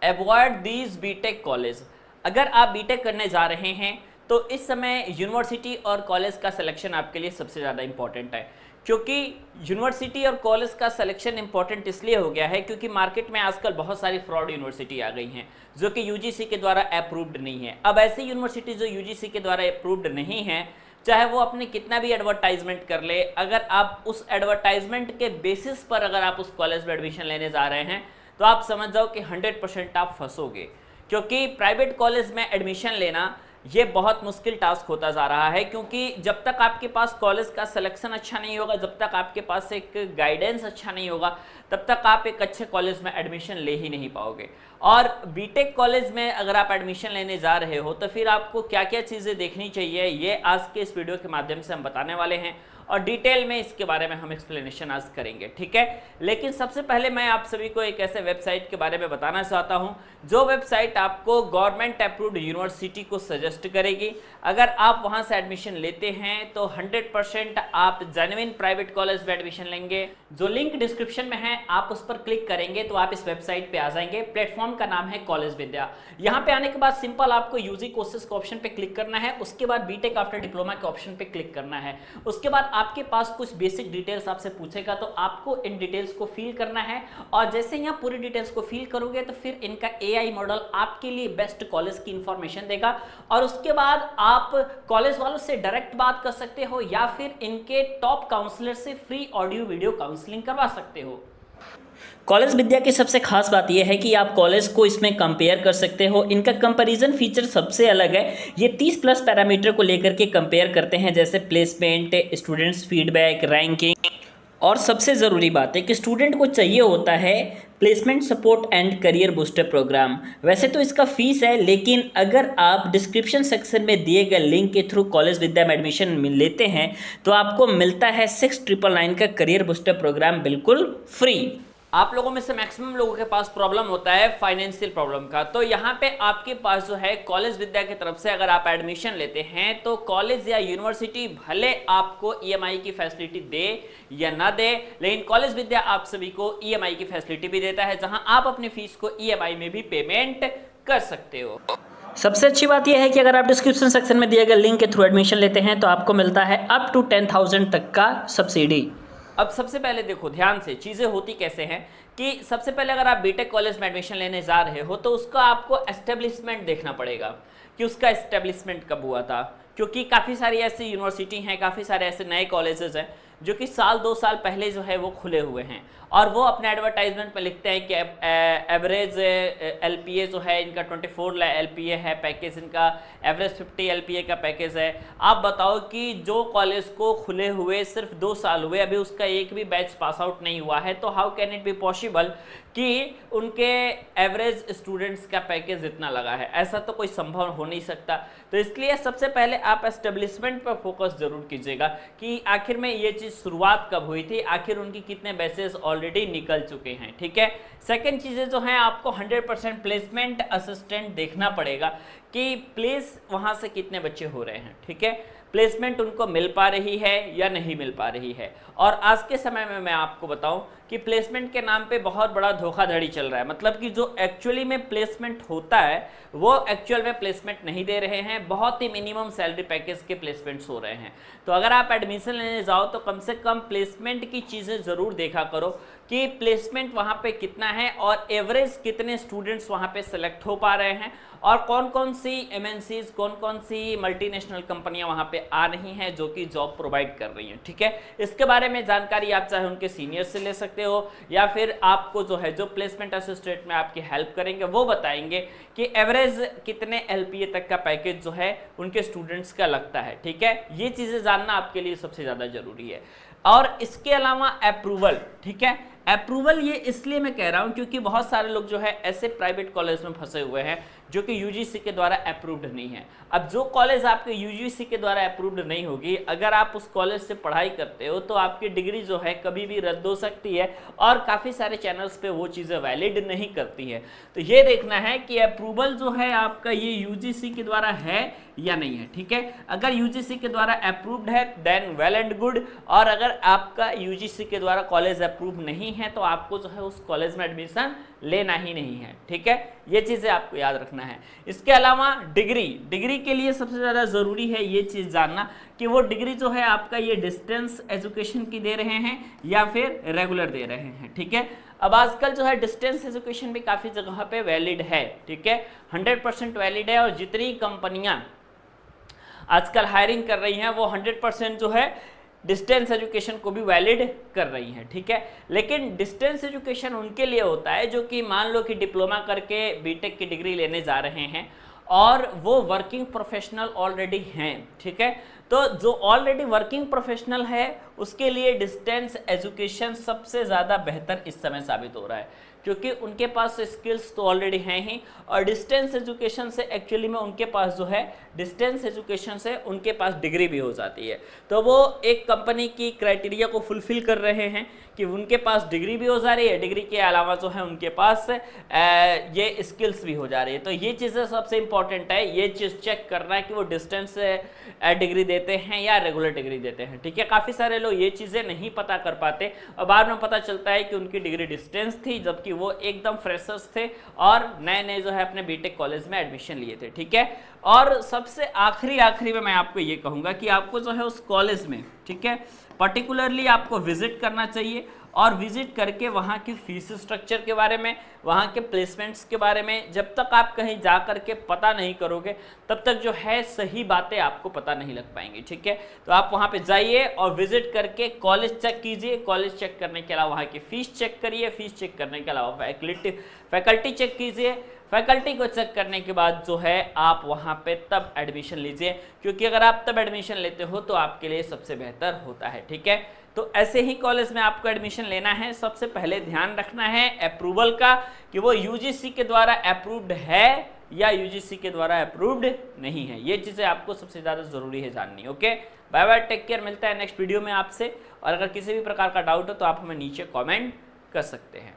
Avoid these BTech college. अगर आप BTech करने जा रहे हैं तो इस समय यूनिवर्सिटी और कॉलेज का सिलेक्शन आपके लिए सबसे ज़्यादा इंपॉर्टेंट है, क्योंकि यूनिवर्सिटी और कॉलेज का सिलेक्शन इंपॉर्टेंट इसलिए हो गया है क्योंकि मार्केट में आजकल बहुत सारी फ्रॉड यूनिवर्सिटी आ गई हैं जो कि यूजीसी के द्वारा अप्रूव्ड नहीं है। अब ऐसी यूनिवर्सिटी जो यूजीसी के द्वारा अप्रूव्ड नहीं है, चाहे वो अपने कितना भी एडवर्टाइजमेंट कर ले, अगर आप उस एडवर्टाइजमेंट के बेसिस पर अगर आप उस कॉलेज में एडमिशन लेने जा रहे हैं तो आप समझ जाओ कि 100% आप फंसोगे, क्योंकि प्राइवेट कॉलेज में एडमिशन लेना ये बहुत मुश्किल टास्क होता जा रहा है। क्योंकि जब तक आपके पास कॉलेज का सिलेक्शन अच्छा नहीं होगा, जब तक आपके पास एक गाइडेंस अच्छा नहीं होगा, तब तक आप एक अच्छे कॉलेज में एडमिशन ले ही नहीं पाओगे। और बीटेक कॉलेज में अगर आप एडमिशन लेने जा रहे हो तो फिर आपको क्या क्या चीज़ें देखनी चाहिए, ये आज के इस वीडियो के माध्यम से हम बताने वाले हैं और डिटेल में इसके बारे में हम एक्सप्लेनेशन आज करेंगे, ठीक है। लेकिन सबसे पहले मैं आप सभी को एक ऐसे वेबसाइट के बारे में बताना चाहता हूं जो वेबसाइट आपको गवर्नमेंट अप्रूव्ड यूनिवर्सिटी को सजेस्ट करेगी। अगर आप वहां से एडमिशन लेते हैं तो 100% आप जेन्युइन प्राइवेट कॉलेज में एडमिशन लेंगे। जो लिंक डिस्क्रिप्शन में है आप उस पर क्लिक करेंगे तो आप इस वेबसाइट पे आ जाएंगे। प्लेटफॉर्म का नाम है कॉलेज विद्या। यहाँ पे आने के बाद सिंपल आपको यूजी कोर्सेज के ऑप्शन पे क्लिक करना है, उसके बाद बीटेक आफ्टर डिप्लोमा के ऑप्शन पे क्लिक करना है। उसके बाद आपके पास कुछ बेसिक डिटेल्स आपसे पूछेगा तो आपको इन डिटेल्स को फिल करना है और जैसे यहाँ पूरी डिटेल्स को फिल करोगे तो फिर इनका एआई मॉडल आपके लिए बेस्ट कॉलेज की इंफॉर्मेशन देगा और उसके बाद आप कॉलेज वालों से डायरेक्ट बात कर सकते हो या फिर इनके टॉप काउंसलर से फ्री ऑडियो वीडियो काउंसलिंग करवा सकते हो। कॉलेज विद्या की सबसे खास बात यह है कि आप कॉलेज को इसमें कंपेयर कर सकते हो। इनका कंपैरिजन फीचर सबसे अलग है। ये 30+ पैरामीटर को लेकर के कंपेयर करते हैं, जैसे प्लेसमेंट, स्टूडेंट्स फीडबैक, रैंकिंग और सबसे ज़रूरी बात है कि स्टूडेंट को चाहिए होता है placement support and career booster program. वैसे तो इसका फीस है, लेकिन अगर आप डिस्क्रिप्शन सेक्शन में दिए गए लिंक के थ्रू कॉलेज विद्या में एडमिशन लेते हैं तो आपको मिलता है 6999 का करियर बूस्टर प्रोग्राम बिल्कुल फ्री। आप लोगों में से मैक्सिमम लोगों के पास प्रॉब्लम होता है फाइनेंशियल प्रॉब्लम का, तो यहाँ पे आपके पास जो है कॉलेज विद्या की तरफ से अगर आप एडमिशन लेते हैं तो कॉलेज या यूनिवर्सिटी भले आपको ईएमआई की फैसिलिटी दे या ना दे, लेकिन कॉलेज विद्या आप सभी को ईएमआई की फैसिलिटी भी देता है, जहां आप अपनी फीस को ईएमआई में भी पेमेंट कर सकते हो। सबसे अच्छी बात यह है कि अगर आप डिस्क्रिप्शन सेक्शन में दिए गए लिंक के थ्रू एडमिशन लेते हैं तो आपको मिलता है अप टू 10,000 तक का सब्सिडी। अब सबसे पहले देखो ध्यान से चीज़ें होती कैसे हैं कि सबसे पहले अगर आप बीटेक कॉलेज में एडमिशन लेने जा रहे हो तो उसका आपको एस्टेब्लिशमेंट देखना पड़ेगा कि उसका एस्टेब्लिशमेंट कब हुआ था, क्योंकि काफ़ी सारी ऐसी यूनिवर्सिटी हैं, काफ़ी सारे ऐसे नए कॉलेजेस हैं जो कि 1-2 साल पहले जो है वो खुले हुए हैं और वो अपने एडवर्टाइजमेंट में लिखते हैं कि एवरेज एलपीए जो है इनका 24 एलपीए है पैकेज, इनका एवरेज 50 एलपीए का पैकेज है। आप बताओ कि जो कॉलेज को खुले हुए सिर्फ 2 साल हुए, अभी उसका एक भी बैच पास आउट नहीं हुआ है, तो how can it be possible कि उनके एवरेज स्टूडेंट्स का पैकेज इतना लगा है? ऐसा तो कोई संभव हो नहीं सकता। तो इसलिए सबसे पहले आप एस्टेब्लिशमेंट पर फोकस जरूर कीजिएगा कि आखिर में ये चीज़ शुरुआत कब हुई थी, आखिर उनकी कितने बैचेस ऑलरेडी निकल चुके हैं, ठीक है। सेकंड चीज़ें जो हैं आपको 100% प्लेसमेंट असिस्टेंट देखना पड़ेगा कि प्लेस वहाँ से कितने बच्चे हो रहे हैं, ठीक है, प्लेसमेंट उनको मिल पा रही है या नहीं मिल पा रही है। और आज के समय में मैं आपको बताऊं कि प्लेसमेंट के नाम पे बहुत बड़ा धोखाधड़ी चल रहा है, मतलब कि जो एक्चुअली में प्लेसमेंट होता है वो एक्चुअल में प्लेसमेंट नहीं दे रहे हैं, बहुत ही मिनिमम सैलरी पैकेज के प्लेसमेंट्स हो रहे हैं। तो अगर आप एडमिशन लेने जाओ तो कम से कम प्लेसमेंट की चीज़ें ज़रूर देखा करो कि प्लेसमेंट वहाँ पे कितना है और एवरेज कितने स्टूडेंट्स वहाँ पे सेलेक्ट हो पा रहे हैं और कौन कौन सी एमएनसीज, कौन कौन सी मल्टीनेशनल कंपनियां वहाँ पे आ रही हैं जो कि जॉब प्रोवाइड कर रही हैं, ठीक है। इसके बारे में जानकारी आप चाहे उनके सीनियर से ले सकते हो या फिर आपको जो है जो प्लेसमेंट असिस्टेंट में आपकी हेल्प करेंगे वो बताएंगे कि एवरेज कितने एलपीए तक का पैकेज जो है उनके स्टूडेंट्स का लगता है, ठीक है। ये चीज़ें जानना आपके लिए सबसे ज़्यादा जरूरी है। और इसके अलावा अप्रूवल, ठीक है, अप्रूवल ये इसलिए मैं कह रहा हूँ क्योंकि बहुत सारे लोग जो है ऐसे प्राइवेट कॉलेज में फंसे हुए हैं जो कि यूजीसी के द्वारा अप्रूव्ड नहीं है। अब जो कॉलेज आपके यूजीसी के द्वारा अप्रूव्ड नहीं होगी, अगर आप उस कॉलेज से पढ़ाई करते हो तो आपकी डिग्री जो है कभी भी रद्द हो सकती है और काफ़ी सारे चैनल्स पे वो चीज़ें वैलिड नहीं करती है। तो ये देखना है कि अप्रूवल जो है आपका ये यूजीसी के द्वारा है या नहीं है, ठीक है। अगर यूजीसी के द्वारा अप्रूव्ड है देन वेल एंड गुड, और अगर आपका यूजीसी के द्वारा कॉलेज अप्रूव नहीं है तो आपको जो है उस कॉलेज में एडमिशन लेना ही नहीं है, ठीक है। ये चीज़ें आपको याद रखना है। इसके अलावा डिग्री के लिए सबसे ज़्यादा ज़रूरी है ये चीज़ जानना कि वो डिग्री जो है आपका ये डिस्टेंस एजुकेशन की दे रहे हैं या फिर रेगुलर दे रहे हैं, ठीक है। अब आजकल जो है डिस्टेंस एजुकेशन भी काफ़ी जगह पे वैलिड है, ठीक है, 100% वैलिड है। और जितनी कंपनियां आजकल हायरिंग कर रही हैं वो 100% जो है डिस्टेंस एजुकेशन को भी वैलिड कर रही हैं, ठीक है। लेकिन डिस्टेंस एजुकेशन उनके लिए होता है जो कि मान लो कि डिप्लोमा करके बीटेक की डिग्री लेने जा रहे हैं और वो वर्किंग प्रोफेशनल ऑलरेडी हैं, ठीक है। तो जो ऑलरेडी वर्किंग प्रोफेशनल है उसके लिए डिस्टेंस एजुकेशन सबसे ज़्यादा बेहतर इस समय साबित हो रहा है, क्योंकि उनके पास स्किल्स तो ऑलरेडी हैं ही, और डिस्टेंस एजुकेशन से एक्चुअली में उनके पास जो है डिस्टेंस एजुकेशन से उनके पास डिग्री भी हो जाती है। तो वो एक कंपनी की क्राइटेरिया को फुलफिल कर रहे हैं कि उनके पास डिग्री भी हो जा रही है, डिग्री के अलावा जो है उनके पास ये स्किल्स भी हो जा रही है। तो ये चीज़ें सबसे इंपॉर्टेंट है, ये चीज़ चेक करना है कि वो डिस्टेंस डिग्री देते हैं या रेगुलर डिग्री देते हैं, ठीक है। काफ़ी सारे लोग ये चीज़ें नहीं पता कर पाते और बाद में पता चलता है कि उनकी डिग्री डिस्टेंस थी, जबकि वो एकदम फ्रेशर्स थे और नए नए जो है अपने बीटेक कॉलेज में एडमिशन लिए थे, ठीक है। और सबसे आखिरी में मैं आपको ये कहूँगा कि आपको जो है उस कॉलेज में, ठीक है, पर्टिकुलरली आपको विजिट करना चाहिए और विजिट करके वहाँ की फीस स्ट्रक्चर के बारे में, वहाँ के प्लेसमेंट्स के बारे में, जब तक आप कहीं जा करके पता नहीं करोगे तब तक जो है सही बातें आपको पता नहीं लग पाएंगी, ठीक है। तो आप वहाँ पे जाइए और विजिट करके कॉलेज चेक कीजिए, कॉलेज चेक करने के अलावा वहाँ की फ़ीस चेक करिए, फीस चेक करने के अलावा फैकल्टी चेक कीजिए, फैकल्टी को चेक करने के बाद जो है आप वहाँ पे तब एडमिशन लीजिए, क्योंकि अगर आप तब एडमिशन लेते हो तो आपके लिए सबसे बेहतर होता है, ठीक है। तो ऐसे ही कॉलेज में आपको एडमिशन लेना है, सबसे पहले ध्यान रखना है अप्रूवल का कि वो यूजीसी के द्वारा अप्रूव्ड है या यूजीसी के द्वारा अप्रूव्ड नहीं है। ये चीज़ें आपको सबसे ज़्यादा ज़रूरी है जाननी। Okay, bye bye, take care, मिलता है नेक्स्ट वीडियो में आपसे। और अगर किसी भी प्रकार का डाउट हो तो आप हमें नीचे कॉमेंट कर सकते हैं।